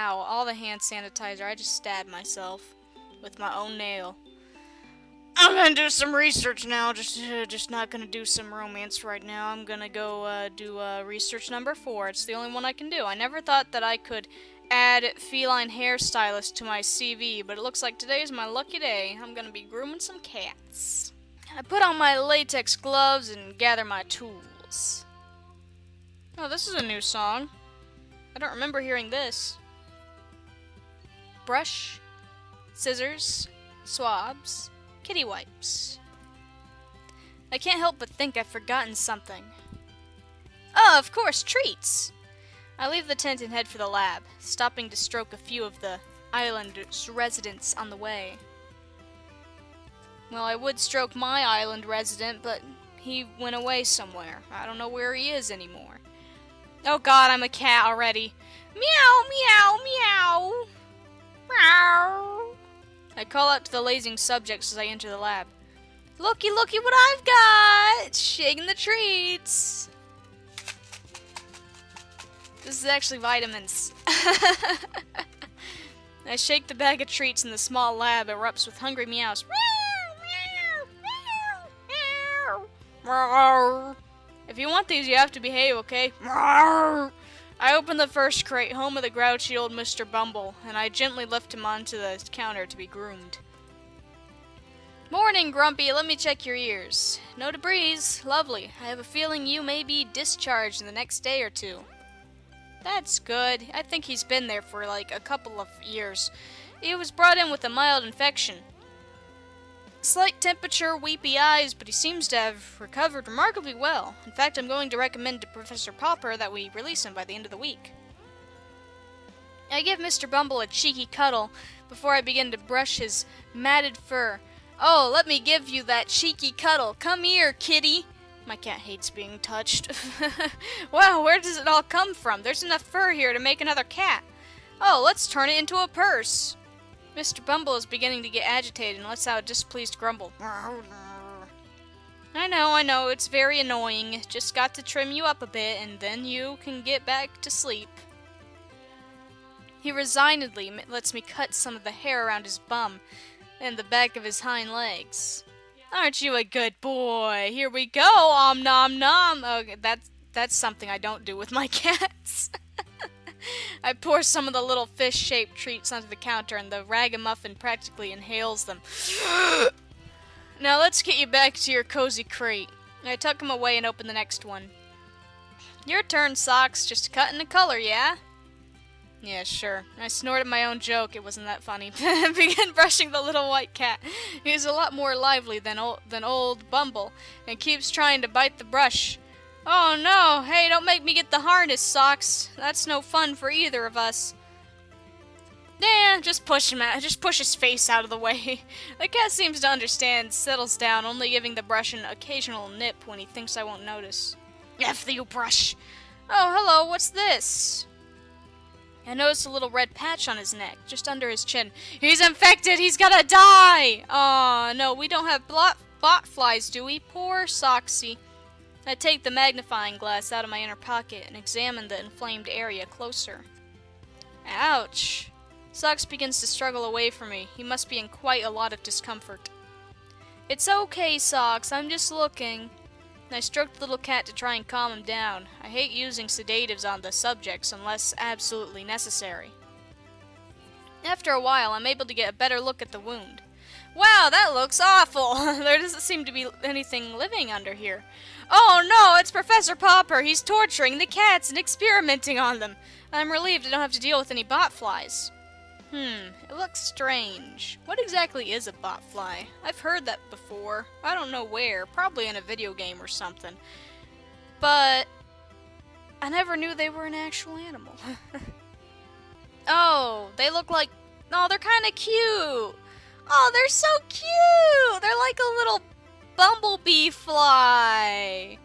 Ow, all the hand sanitizer. I just stabbed myself with my own nail. I'm gonna do some research now. Just not gonna do some romance right now. I'm gonna go do research number 4. It's the only one I can do. I never thought that I could add feline hairstylist to my CV, but it looks like today's my lucky day. I'm gonna be grooming some cats. I put on my latex gloves and gather my tools. Oh, this is a new song. I don't remember hearing this. Brush, scissors, swabs, kitty wipes. I can't help but think I've forgotten something. Oh, of course, treats! I leave the tent and head for the lab, stopping to stroke a few of the island's residents on the way. Well, I would stroke my island resident, but he went away somewhere. I don't know where he is anymore. Oh god, I'm a cat already. Meow, meow, meow! Meow! I call out to the lazing subjects as I enter the lab. Looky, looky what I've got! Shaking the treats! This is actually vitamins. I shake the bag of treats and the small lab erupts with hungry meows. If you want these, you have to behave, okay? I open the first crate, home of the grouchy old Mr. Bumble, and I gently lift him onto the counter to be groomed. Morning, Grumpy. Let me check your ears. No debris. Lovely. I have a feeling you may be discharged in the next day or two. That's good. I think he's been there for like a couple of years. He was brought in with a mild infection. Slight temperature, weepy eyes, but he seems to have recovered remarkably well. In fact, I'm going to recommend to Professor Popper that we release him by the end of the week. I give Mr. Bumble a cheeky cuddle before I begin to brush his matted fur. Oh, let me give you that cheeky cuddle. Come here, kitty. My cat hates being touched. Wow, where does it all come from? There's enough fur here to make another cat. Oh, let's turn it into a purse. Mr. Bumble is beginning to get agitated and lets out a displeased grumble. I know, it's very annoying. Just got to trim you up a bit and then you can get back to sleep. He resignedly lets me cut some of the hair around his bum and the back of his hind legs. Aren't you a good boy? Here we go, om nom nom. Okay, that's something I don't do with my cats. I pour some of the little fish-shaped treats onto the counter, and the ragamuffin practically inhales them. Now let's get you back to your cozy crate. I tuck him away and open the next one. Your turn, Socks. Just cutting the color, yeah? Yeah, sure. I snorted my own joke. It wasn't that funny. Began brushing the little white cat. He's a lot more lively than old Bumble, and keeps trying to bite the brush. Oh no! Hey, don't make me get the harness, Socks. That's no fun for either of us. Yeah, just push him out. Just push his face out of the way. The cat seems to understand, settles down, only giving the brush an occasional nip when he thinks I won't notice. F you, brush! Oh, hello, what's this? I noticed a little red patch on his neck, just under his chin. He's infected! He's gonna die! Aw, no, we don't have bot flies, do we? Poor Socksy. I take the magnifying glass out of my inner pocket and examine the inflamed area closer. Ouch! Socks begins to struggle away from me. He must be in quite a lot of discomfort. It's okay, Socks. I'm just looking. I stroke the little cat to try and calm him down. I hate using sedatives on the subjects unless absolutely necessary. After a while, I'm able to get a better look at the wound. Wow, that looks awful! There doesn't seem to be anything living under here. Oh no, it's Professor Popper! He's torturing the cats and experimenting on them! I'm relieved I don't have to deal with any botflies. It looks strange. What exactly is a botfly? I've heard that before. I don't know where. Probably in a video game or something. But I never knew they were an actual animal. Oh, they look like... Oh, they're kind of cute! Oh, they're so cute! They're like a little bumblebee fly!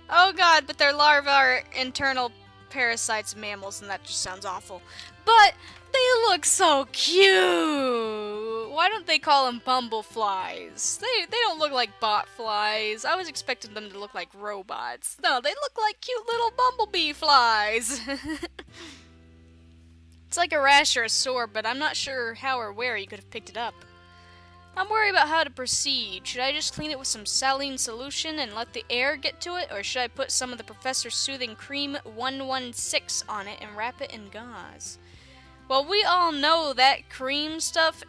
Oh god, but their larvae are internal parasites of mammals, and that just sounds awful. But they look so cute! Why don't they call them bumbleflies? They don't look like botflies. I was expecting them to look like robots. No, they look like cute little bumblebee flies! It's like a rash or a sore, but I'm not sure how or where you could have picked it up. I'm worried about how to proceed. Should I just clean it with some saline solution and let the air get to it, or should I put some of the Professor's Soothing Cream 116 on it and wrap it in gauze? Well, we all know that cream stuff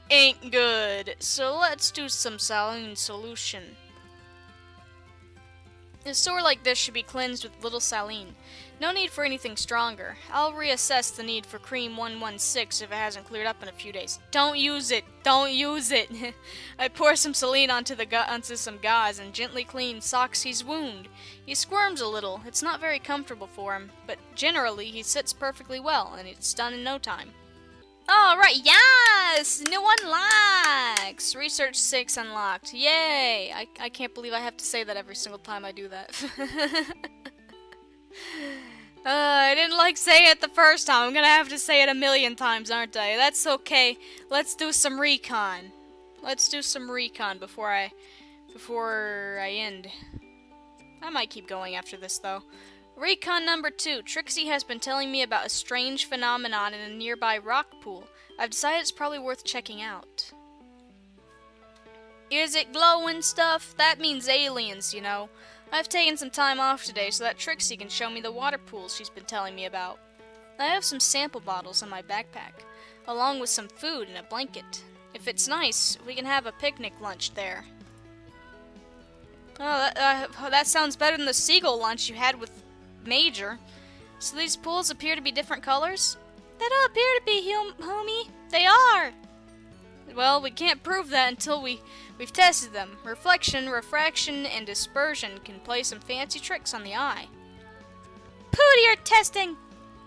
ain't good, so let's do some saline solution. A sore like this should be cleansed with little saline. No need for anything stronger. I'll reassess the need for cream 116 if it hasn't cleared up in a few days. Don't use it! Don't use it! I pour some saline onto some gauze and gently clean Soxy's wound. He squirms a little. It's not very comfortable for him, but generally he sits perfectly well, and it's done in no time. Alright, yes! New unlocks! Research 6 unlocked. Yay! I can't believe I have to say that every single time I do that. I didn't like saying it the first time. I'm gonna have to say it a million times, aren't I? That's okay. Let's do some recon. Let's do some recon before I end. I might keep going after this, though. Recon number 2. Trixie has been telling me about a strange phenomenon in a nearby rock pool. I've decided it's probably worth checking out. Is it glowing stuff? That means aliens, you know. I've taken some time off today so that Trixie can show me the water pools she's been telling me about. I have some sample bottles in my backpack, along with some food and a blanket. If it's nice, we can have a picnic lunch there. Oh, that sounds better than the seagull lunch you had with Major. So these pools appear to be different colors? They don't appear to be, homie. They are! Well, we can't prove that until we've tested them. Reflection, refraction, and dispersion can play some fancy tricks on the eye. Pooh to your testing!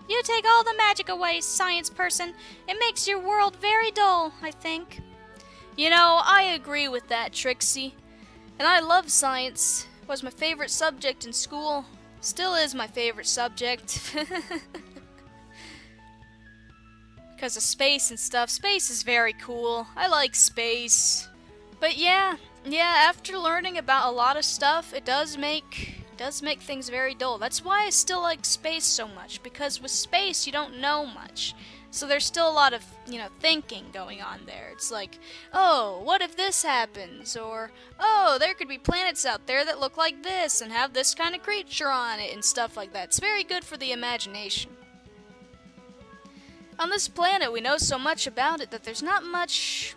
You take all the magic away, science person. It makes your world very dull, I think. You know, I agree with that, Trixie. And I love science. It was my favorite subject in school. Still is my favorite subject. Because of space and stuff. Space is very cool. I like space. But yeah, after learning about a lot of stuff, it does make things very dull. That's why I still like space so much, because with space you don't know much. So there's still a lot of, thinking going on there. It's like, oh, what if this happens? Or, oh, there could be planets out there that look like this and have this kind of creature on it and stuff like that. It's very good for the imagination. On this planet, we know so much about it that there's not much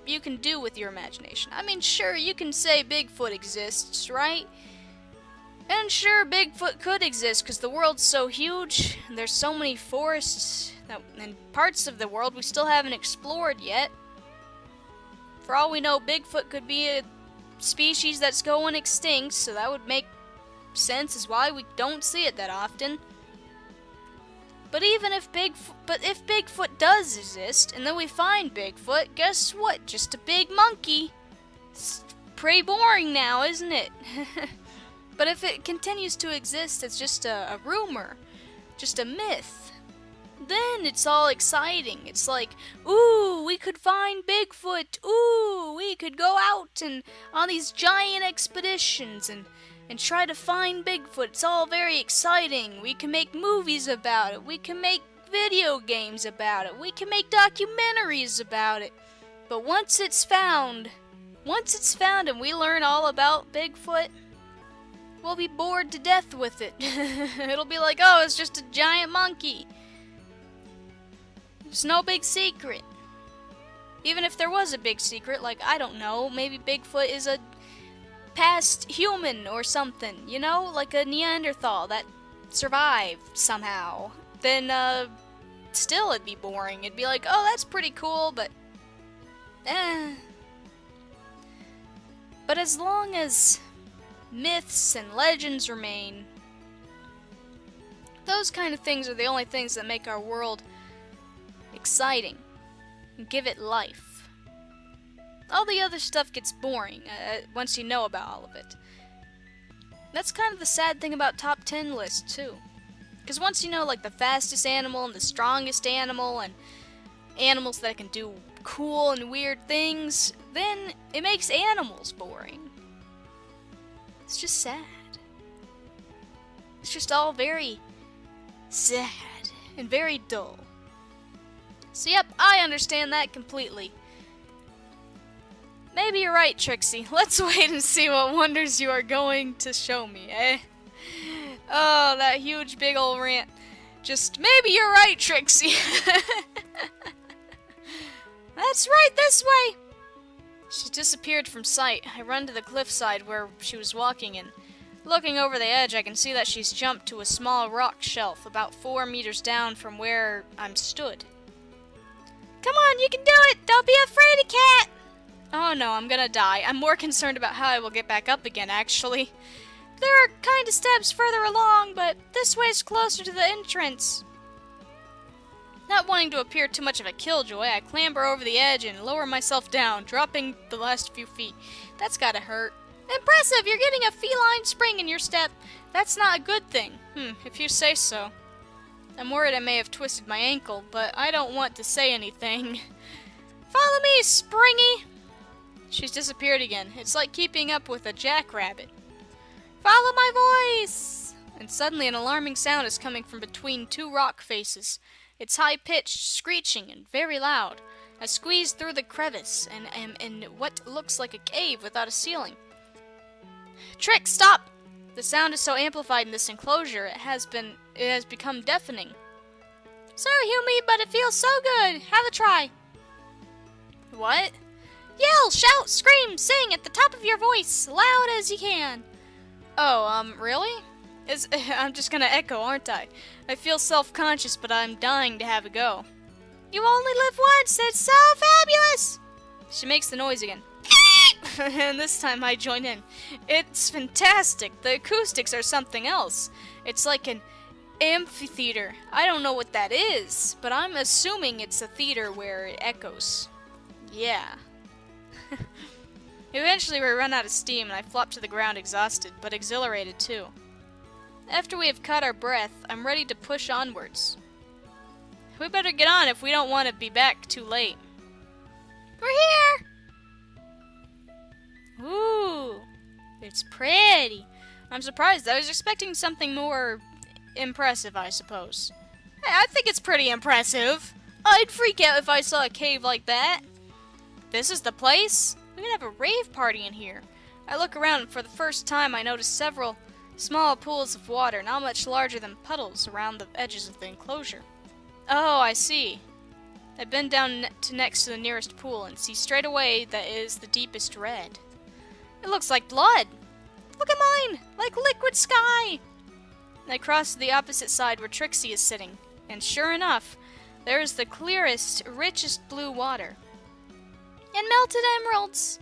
you can do with your imagination. I mean, sure, you can say Bigfoot exists, right? And sure, Bigfoot could exist because the world's so huge, and there's so many forests and parts of the world we still haven't explored yet. For all we know, Bigfoot could be a species that's going extinct, so that would make sense as why we don't see it that often. But even if Bigfoot does exist, and then we find Bigfoot, guess what? Just a big monkey. It's pretty boring now, isn't it? But if it continues to exist as just a rumor, just a myth, then it's all exciting. It's like, ooh, we could find Bigfoot. Ooh, we could go out and on these giant expeditions and try to find Bigfoot. It's all very exciting. We can make movies about it. We can make video games about it. We can make documentaries about it. But once it's found and we learn all about Bigfoot, we'll be bored to death with it. It'll be like, oh, it's just a giant monkey. There's no big secret. Even if there was a big secret, like, I don't know, maybe Bigfoot is a past human or something, like a Neanderthal that survived somehow. Then, still it'd be boring. It'd be like, oh, that's pretty cool, but But as long as myths and legends remain, those kind of things are the only things that make our world exciting and give it life. All the other stuff gets boring once you know about all of it. That's kind of the sad thing about top 10 lists too. Because once you know like the fastest animal and the strongest animal and animals that can do cool and weird things, then it makes animals boring. It's just sad. It's just all very sad. and very dull. So yep, I understand that completely. Maybe you're right, Trixie. Let's wait and see what wonders you are going to show me, eh? Oh, that huge big ol' rant. Just, maybe you're right, Trixie. That's right, this way! She disappeared from sight. I run to the cliffside where she was walking, and looking over the edge, I can see that she's jumped to a small rock shelf about 4 meters down from where I'm stood. Come on, you can do it! Don't be afraid, cat! Oh no, I'm gonna die. I'm more concerned about how I will get back up again, actually. There are kind of steps further along, but this way's closer to the entrance. Not wanting to appear too much of a killjoy, I clamber over the edge and lower myself down, dropping the last few feet. That's gotta hurt. Impressive! You're getting a feline spring in your step. That's not a good thing. If you say so. I'm worried I may have twisted my ankle, but I don't want to say anything. Follow me, Springy! She's disappeared again. It's like keeping up with a jackrabbit. Follow my voice! And suddenly an alarming sound is coming from between 2 rock faces. It's high-pitched, screeching, and very loud. I squeeze through the crevice and am in what looks like a cave without a ceiling. Trick, stop! The sound is so amplified in this enclosure, it has become deafening. Sorry, Humi, but it feels so good. Have a try. What? Yell, shout, scream, sing at the top of your voice, loud as you can. Oh, really? I'm just gonna echo, aren't I? I feel self-conscious, but I'm dying to have a go. You only live once, it's so fabulous! She makes the noise again. And this time I join in. It's fantastic. The acoustics are something else. It's like an amphitheater. I don't know what that is, but I'm assuming it's a theater where it echoes. Yeah. Eventually we run out of steam and I flop to the ground exhausted, but exhilarated too. After we have caught our breath, I'm ready to push onwards. We better get on if we don't want to be back too late. We're here! Ooh, it's pretty. I'm surprised. I was expecting something more impressive, I suppose. Hey, I think it's pretty impressive. I'd freak out if I saw a cave like that. This is the place? We could have a rave party in here. I look around and for the first time I notice several small pools of water, not much larger than puddles, around the edges of the enclosure. Oh, I see. I bend down next to the nearest pool and see straight away that it is the deepest red. It looks like blood. Look at mine, like liquid sky. I cross to the opposite side where Trixie is sitting, and sure enough, there is the clearest, richest blue water. And melted emeralds.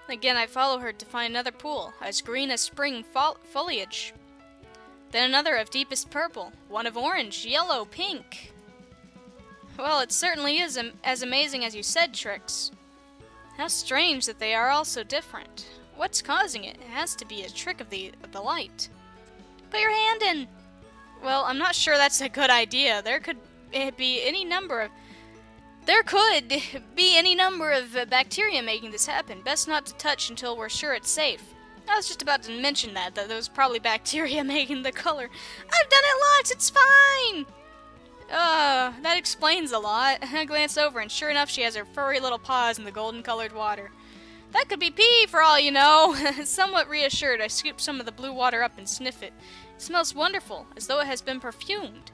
Again, I follow her to find another pool, as green as spring foliage. Then another of deepest purple, one of orange, yellow, pink. Well, it certainly is as amazing as you said, Trix. How strange that they are all so different. What's causing it? It has to be a trick of the light. Put your hand in. Well, I'm not sure that's a good idea. There could be any number of bacteria making this happen. Best not to touch until we're sure it's safe. I was just about to mention that there was probably bacteria making the color. I've done it lots, it's fine! That explains a lot. I glance over and sure enough she has her furry little paws in the golden colored water. That could be pee for all you know. Somewhat reassured, I scoop some of the blue water up and sniff it. It smells wonderful, as though it has been perfumed.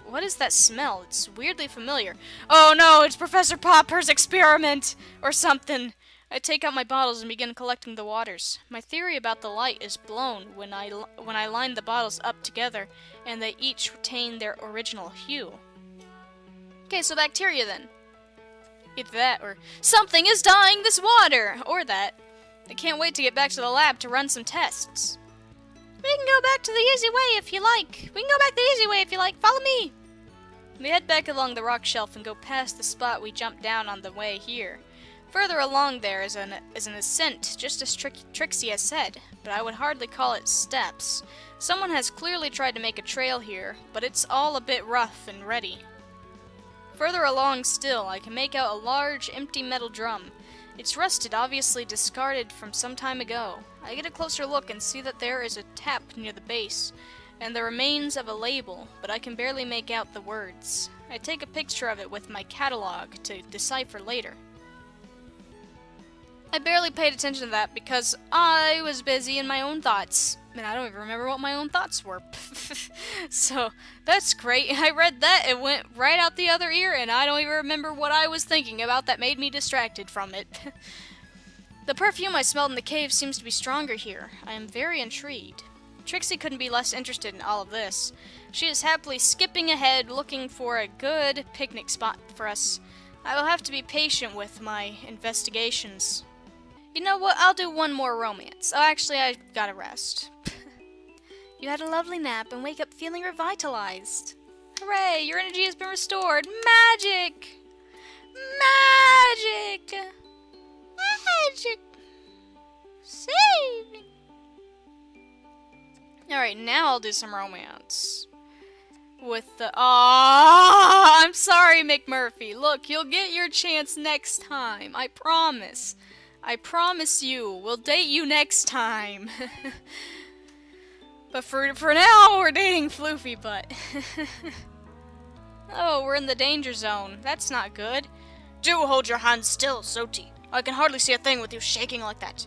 What is that smell? It's weirdly familiar. Oh no, it's Professor Popper's experiment! Or something. I take out my bottles and begin collecting the waters. My theory about the light is blown when I line the bottles up together, and they each retain their original hue. Okay, so bacteria then. Either that, or something is dyeing this water! Or that. I can't wait to get back to the lab to run some tests. We can go back to the easy way if you like. Follow me! We head back along the rock shelf and go past the spot we jumped down on the way here. Further along there is an ascent, just as Trixie has said, but I would hardly call it steps. Someone has clearly tried to make a trail here, but it's all a bit rough and ready. Further along still, I can make out a large, empty metal drum. It's rusted, obviously discarded from some time ago. I get a closer look and see that there is a tap near the base. and the remains of a label, but I can barely make out the words. I take a picture of it with my catalog to decipher later. I barely paid attention to that because I was busy in my own thoughts, and I don't even remember what my own thoughts were. So, that's great. I read that, it went right out the other ear, and I don't even remember what I was thinking about that made me distracted from it. The perfume I smelled in the cave seems to be stronger here. I am very intrigued. Trixie couldn't be less interested in all of this. She is happily skipping ahead, looking for a good picnic spot for us. I will have to be patient with my investigations. You know what? I'll do one more romance. Oh, actually, I gotta rest. You had a lovely nap and wake up feeling revitalized. Hooray! Your energy has been restored. Magic! Magic! Magic! Save me! Alright, now I'll do some romance. With the... Aww! I'm sorry, McMurphy. Look, you'll get your chance next time. I promise. I promise you. We'll date you next time. But for now, we're dating Floofy Butt. Oh, we're in the danger zone. That's not good. Do hold your hands still, Soti. I can hardly see a thing with you shaking like that.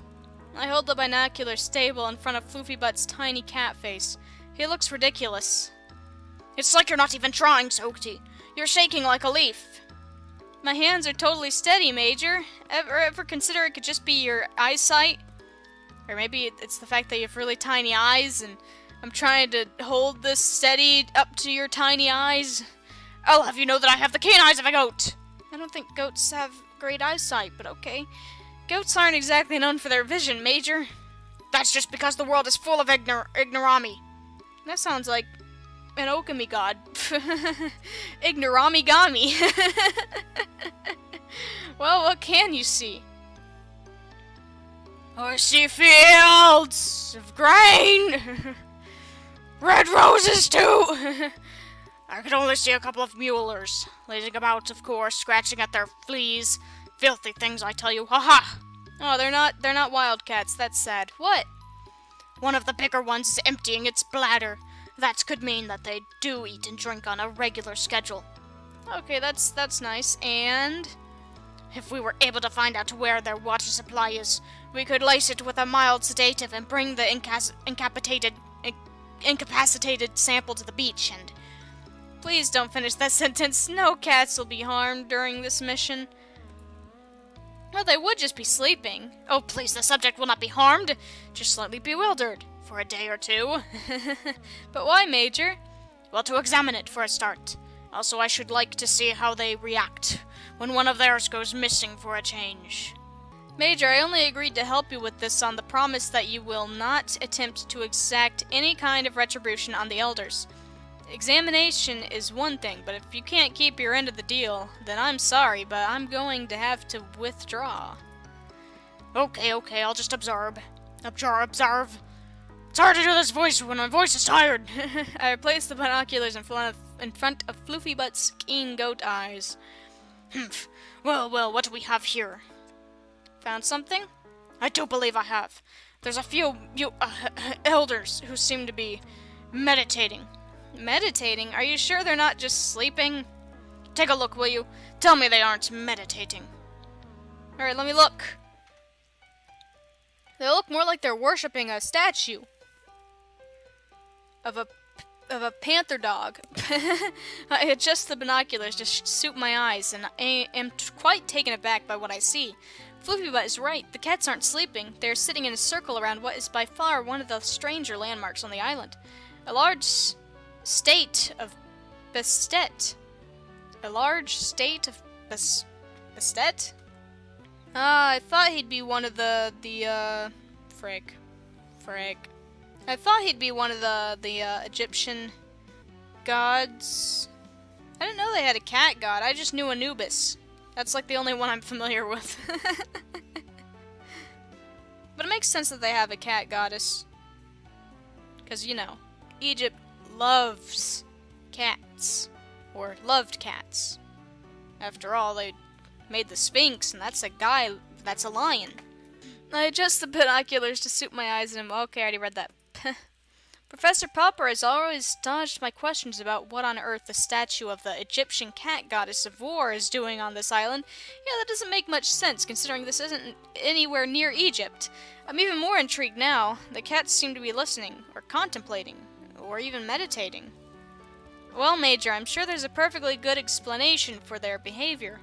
I hold the binoculars stable in front of Floofy Butt's tiny cat face. He looks ridiculous. It's like you're not even trying, Soti. You're shaking like a leaf. My hands are totally steady, Major. Ever consider it could just be your eyesight? Or maybe it's the fact that you have really tiny eyes and I'm trying to hold this steady up to your tiny eyes. I'll have you know that I have the keen eyes of a goat. I don't think goats have great eyesight, but okay. Goats aren't exactly known for their vision, Major. That's just because the world is full of ignorami. That sounds like an Okami god. Ignoramigami. Well, what can you see? I see fields of grain. Red roses, too. I could only see a couple of mulers, lazing about, of course, scratching at their fleas. Filthy things, I tell you. Ha-ha! Oh, they're not wildcats. That's sad. What? One of the bigger ones is emptying its bladder. That could mean that they do eat and drink on a regular schedule. Okay, that's nice. And if we were able to find out where their water supply is, we could lace it with a mild sedative and bring the incapacitated sample to the beach and... Please don't finish that sentence. No cats will be harmed during this mission. Well, they would just be sleeping. Oh, please, the subject will not be harmed. Just slightly bewildered. For a day or two. But why, Major? Well, to examine it for a start. Also, I should like to see how they react when one of theirs goes missing for a change. Major, I only agreed to help you with this on the promise that you will not attempt to exact any kind of retribution on the elders. Examination is one thing, but if you can't keep your end of the deal, then I'm sorry, but I'm going to have to withdraw. Okay, I'll just observe. Observe. It's hard to do this voice when my voice is tired. I replaced the binoculars in front of Floofy Butt's keen goat eyes. Humph. Well, what do we have here? Found something? I do believe I have. There's a few elders who seem to be meditating. Meditating? Are you sure they're not just sleeping? Take a look, will you? Tell me they aren't meditating. Alright, let me look. They look more like they're worshipping a statue. Of a panther dog. I adjust the binoculars to suit my eyes, and I am quite taken aback by what I see. Floofy Butt is right. The cats aren't sleeping. They are sitting in a circle around what is by far one of the stranger landmarks on the island. A large state of Bastet. A large state of Bastet? I thought he'd be one of the frick. I thought he'd be one of the Egyptian gods. I didn't know they had a cat god. I just knew Anubis. That's like the only one I'm familiar with. But it makes sense that they have a cat goddess. Because, you know, Egypt loves cats. Or loved cats. After all, they made the Sphinx, and that's a lion. I adjust the binoculars to suit my eyes, and okay, I already read that. Professor Popper has always dodged my questions about what on earth the statue of the Egyptian cat goddess of war is doing on this island. Yeah, that doesn't make much sense considering this isn't anywhere near Egypt. I'm even more intrigued now. The cats seem to be listening, or contemplating, or even meditating. Well, Major, I'm sure there's a perfectly good explanation for their behavior.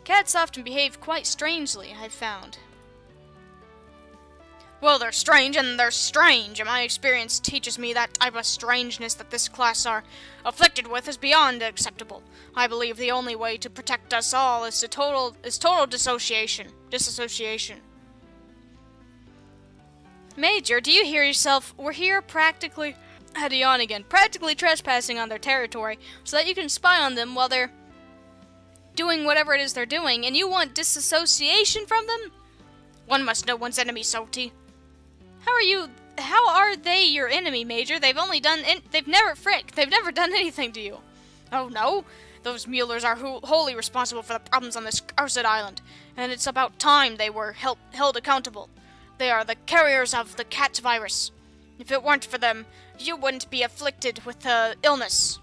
Cats often behave quite strangely, I've found. Well, they're strange, and they're strange, and my experience teaches me that type of strangeness that this class are afflicted with is beyond acceptable. I believe the only way to protect us all is total dissociation. Disassociation. Major, do you hear yourself? We're here practically... I had to yawn again. Practically trespassing on their territory so that you can spy on them while they're doing whatever it is they're doing, and you want disassociation from them? One must know one's enemy, Salty. How are they your enemy, Major? They've never done anything to you. Oh no? Those Muellers are wholly responsible for the problems on this cursed island, and it's about time they were held accountable. They are the carriers of the cat virus. If it weren't for them, you wouldn't be afflicted with the illness.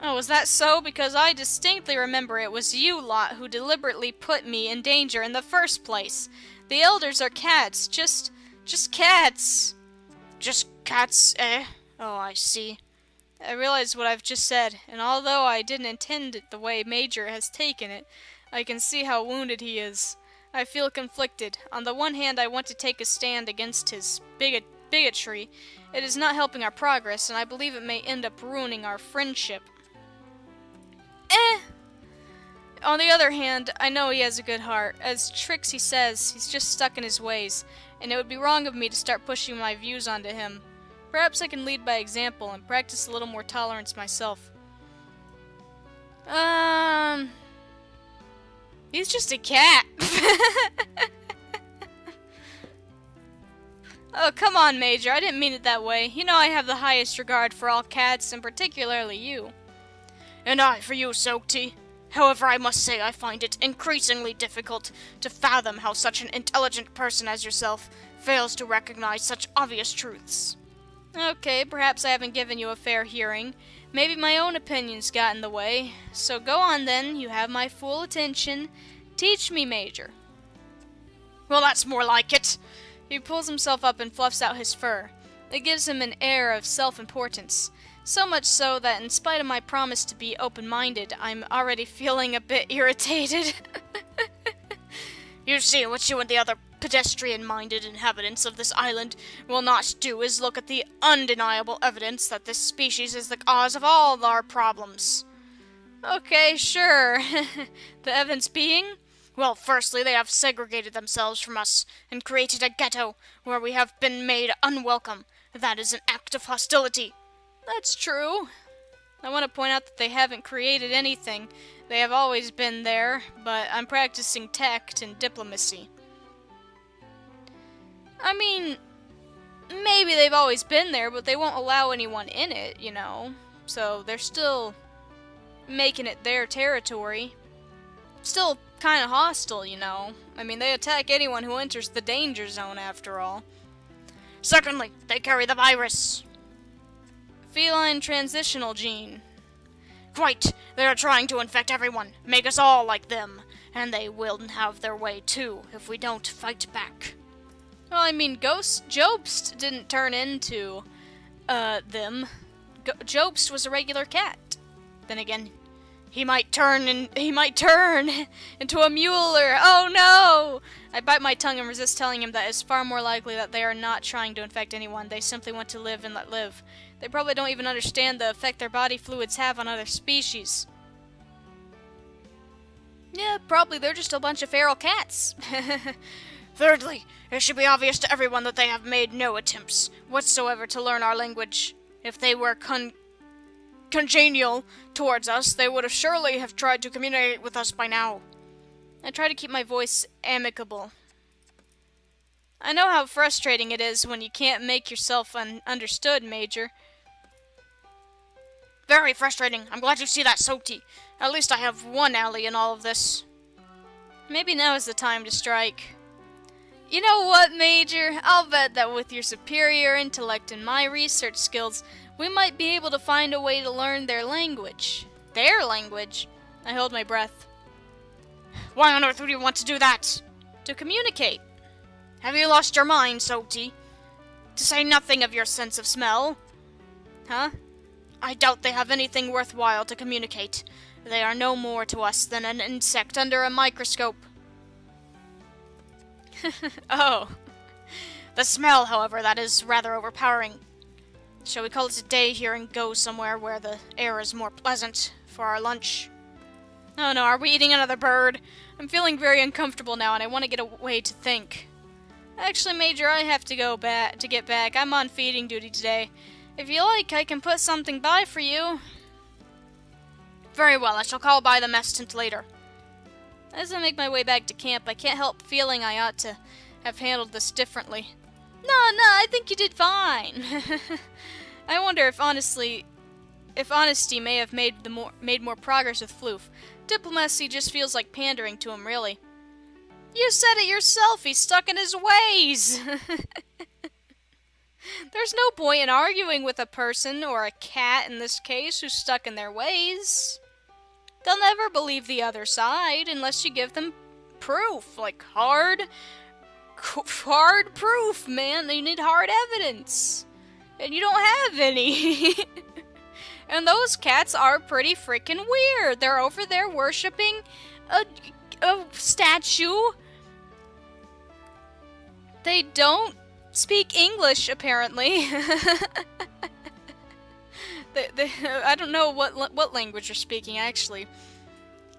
Oh, is that so? Because I distinctly remember it was you lot who deliberately put me in danger in the first place. The elders are cats, just cats. Just cats, eh? Oh, I see. I realize what I've just said, and although I didn't intend it the way Major has taken it, I can see how wounded he is. I feel conflicted. On the one hand, I want to take a stand against his bigotry. It is not helping our progress, and I believe it may end up ruining our friendship. On the other hand, I know he has a good heart. As Trixie says, he's just stuck in his ways, and it would be wrong of me to start pushing my views onto him. Perhaps I can lead by example and practice a little more tolerance myself. He's just a cat. Oh, come on, Major. I didn't mean it that way. You know I have the highest regard for all cats, and particularly you. And I for you, Soapty. However, I must say I find it increasingly difficult to fathom how such an intelligent person as yourself fails to recognize such obvious truths. Okay, perhaps I haven't given you a fair hearing. Maybe my own opinions got in the way. So go on then, you have my full attention. Teach me, Major. Well, that's more like it. He pulls himself up and fluffs out his fur. It gives him an air of self-importance. So much so that in spite of my promise to be open-minded, I'm already feeling a bit irritated. You see, what you and the other pedestrian-minded inhabitants of this island will not do is look at the undeniable evidence that this species is the cause of all our problems. Okay, sure. The evidence being? Well, firstly, they have segregated themselves from us and created a ghetto where we have been made unwelcome. That is an act of hostility. That's true. I want to point out that they haven't created anything. They have always been there, but I'm practicing tact and diplomacy. I mean, maybe they've always been there, but they won't allow anyone in it, you know. So they're still making it their territory. Still kind of hostile, you know. I mean, they attack anyone who enters the danger zone, after all. Secondly, they carry the virus. Feline transitional gene. Quite. They are trying to infect everyone, make us all like them. And they will have their way too, if we don't fight back. Well, I mean, Jobst didn't turn into, them. Jobst was a regular cat. Then again, he might turn into a Mueller. Oh no! I bite my tongue and resist telling him that it's far more likely that they are not trying to infect anyone. They simply want to live and let live. They probably don't even understand the effect their body fluids have on other species. Yeah, probably they're just a bunch of feral cats. Thirdly, it should be obvious to everyone that they have made no attempts whatsoever to learn our language. If they were congenial towards us, they would have surely have tried to communicate with us by now. I try to keep my voice amicable. I know how frustrating it is when you can't make yourself understood, Major. Very frustrating. I'm glad you see that, Soapty. At least I have one ally in all of this. Maybe now is the time to strike. You know what, Major? I'll bet that with your superior intellect and my research skills, we might be able to find a way to learn their language. Their language? I hold my breath. Why on earth would you want to do that? To communicate. Have you lost your mind, Soti? To say nothing of your sense of smell? Huh? I doubt they have anything worthwhile to communicate. They are no more to us than an insect under a microscope. Oh. The smell, however, that is rather overpowering. Shall we call it a day here and go somewhere where the air is more pleasant for our lunch? Oh no, are we eating another bird? I'm feeling very uncomfortable now and I want to get away to think. Actually, Major, I have to go to get back. I'm on feeding duty today. If you like, I can put something by for you. Very well, I shall call by the mess tent later. As I make my way back to camp, I can't help feeling I ought to have handled this differently. No, I think you did fine. I wonder if honesty may have made more progress with Floof. Diplomacy just feels like pandering to him, really. You said it yourself, he's stuck in his ways. There's no point in arguing with a person, or a cat in this case, who's stuck in their ways. They'll never believe the other side unless you give them proof, like hard proof, man. They need hard evidence. And you don't have any. And those cats are pretty freaking weird. They're over there worshipping a statue. They don't speak English, apparently. I don't know what language you're speaking, actually.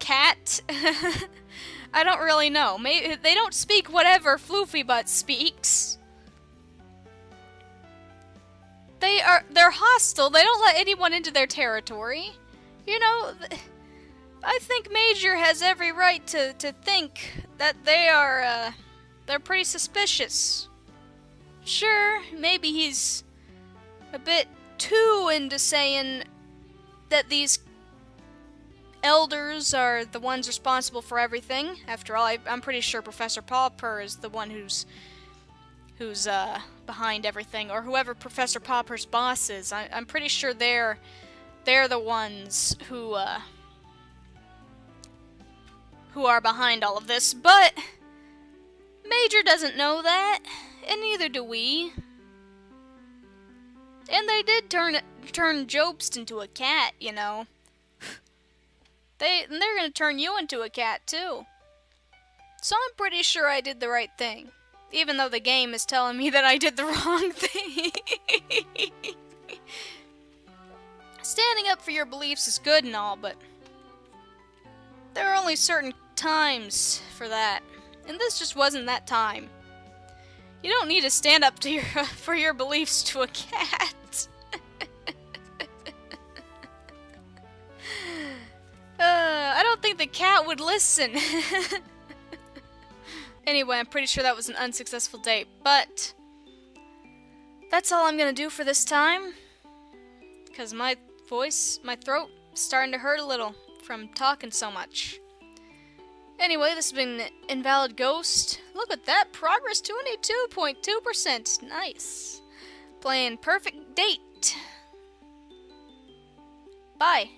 Cat? I don't really know. Maybe they don't speak whatever Floofy Butt speaks. They're hostile. They don't let anyone into their territory. You know, I think Major has every right to think that they're pretty suspicious. Sure, maybe he's a bit too into saying that these elders are the ones responsible for everything. After all, I'm pretty sure Professor Pawpur is the one who's behind everything, or whoever Professor Pawpur's boss is. I'm pretty sure they're the ones who are behind all of this. But Major doesn't know that, and neither do we. And they did turn Jobst into a cat, you know. They're gonna turn you into a cat, too. So I'm pretty sure I did the right thing. Even though the game is telling me that I did the wrong thing. Standing up for your beliefs is good and all, but there are only certain times for that. And this just wasn't that time. You don't need to stand up to for your beliefs to a cat. I don't think the cat would listen. Anyway, I'm pretty sure that was an unsuccessful date, but that's all I'm gonna do for this time. Because my throat is starting to hurt a little from talking so much. Anyway, this has been Invalid Ghost. Look at that, progress 22.2%. Nice. Playing Purrfect Date. Bye.